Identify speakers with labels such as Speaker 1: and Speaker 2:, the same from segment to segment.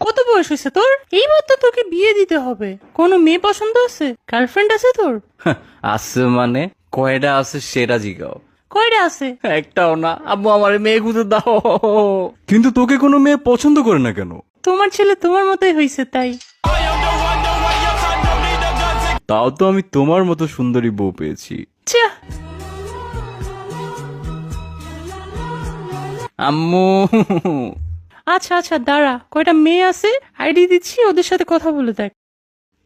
Speaker 1: কত বয়স হয়েছে তোর? এইবার তো তোকে বিয়ে দিতে হবে। কোনো মেয়ে পছন্দ আছে? গার্লফ্রেন্ড আছে তোর?
Speaker 2: আছে মানে কয়টা আছে সেটা জিগাও।
Speaker 1: কয়টা আছে?
Speaker 2: একটাও না। আব্বু আমার মেয়ে খুঁজে দাও।
Speaker 3: কিন্তু তোকে কোনো মেয়ে পছন্দ করে না কেন?
Speaker 1: তোমার ছেলে তোমার মতোই হয়েছে তাই।
Speaker 3: তাও তো আমি তোমার মতো সুন্দরী বউ পেয়েছি।
Speaker 1: ছা,
Speaker 2: আম্মু
Speaker 1: আচ্ছা আচ্ছা দাঁড়া, কয়টা মেয়ে আছে আইডি দিচ্ছি, ওদের সাথে কথা বলে দেখ।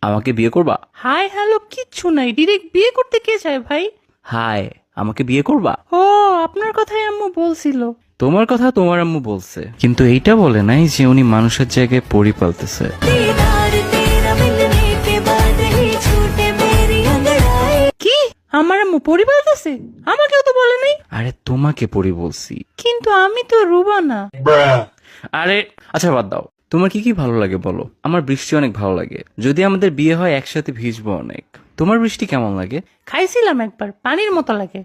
Speaker 2: আমাকে বিয়ে করবা?
Speaker 1: হাই হ্যালো কিচ্ছু নাই, ডিরেক্ট বিয়ে করতে কে চায় ভাই?
Speaker 2: হাই, আমাকে বিয়ে করবা?
Speaker 1: ও, আপনার কথাই আম্মু বলছিল।
Speaker 2: তোমার কথা তোমার আম্মু বলছে, কিন্তু এইটা বলে নাই যে উনি মানুষের জায়গায় পরি পালতেছে।
Speaker 4: दीदार तेरा मिलने के बाद ही छूटे मेरी अंगड़ाई।
Speaker 1: কি? আমার আম্মু পরিবার আছে? আমাকেও তো বলে নাই।
Speaker 2: আরে তোমাকে পরি বলছি।
Speaker 1: কিন্তু আমি তো রুবা না।
Speaker 2: আরে আচ্ছা বাদ দাও, তোমার কি কি ভালো লাগে বলো। আমার বৃষ্টি অনেক ভালো লাগে, যদি আমাদের বিয়ে হয় একসাথে ভিজবো অনেক। তোমার বৃষ্টি কেমন লাগে?
Speaker 1: খাইছিলাম একবার, পানির মতো লাগে।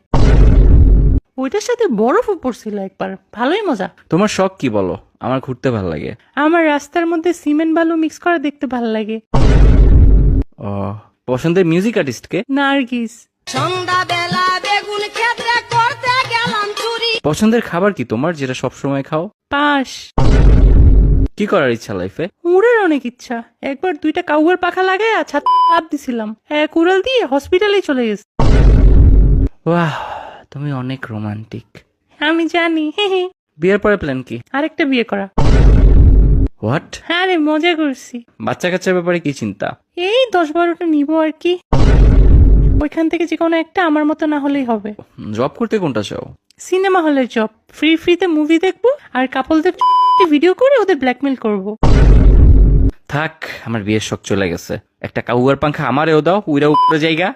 Speaker 1: ওইটার সাথে বরফও পড়ছিল একবার, ভালোই মজা।
Speaker 2: তোমার শখ কি বলো। আমার ঘুরতে ভালো লাগে।
Speaker 1: আমার রাস্তার মধ্যে সিমেন্ট বালু মিক্স করা দেখতে ভালো লাগে।
Speaker 2: ও, পছন্দের মিউজিক আর্টিস্ট কে?
Speaker 1: নার্গিস।
Speaker 4: সন্ধ্যাবেলা বেগুন ক্ষেত্রে করতে গেলাম চুরি।
Speaker 2: পছন্দের খাবার কি তোমার, যেটা সবসময় খাও?
Speaker 1: পাশ।
Speaker 2: কি করার ইচ্ছা লাইফে?
Speaker 1: উড়ের অনেক ইচ্ছা। একবার 2টা কাউয়ার পাখা লাগাই ছাদ লাভ দিছিলাম, এক উড়াল দিয়ে হসপিটালে চলে গেছে।
Speaker 2: বাহ, তুমি অনেক রোমান্টিক।
Speaker 1: আমি জানি, হে হে।
Speaker 2: বিয়ের পরে প্ল্যান কি?
Speaker 1: আরেকটা বিয়ে করা।
Speaker 2: হোয়াট?
Speaker 1: হ্যাঁ রে, মজা করছি।
Speaker 2: বাচ্চা কাচ্চার ব্যাপারে কি চিন্তা?
Speaker 1: এই 10-12টা নিবো আর কি। ওইখান থেকে যে কোনো একটা আমার মতো না হলেই হবে।
Speaker 2: জব করতে কোনটা চাও?
Speaker 1: সিনেমা হলের জব, ফ্রিতে মুভি দেখবো আর কাপলদের ভিডিও করে ওদের ব্ল্যাকমেল করব।
Speaker 2: থাক, আমার বিয়ের শখ চলে গেছে। একটা কাউয়ার পাংখা আমারেও দাও, উইরা উপরে জায়গা।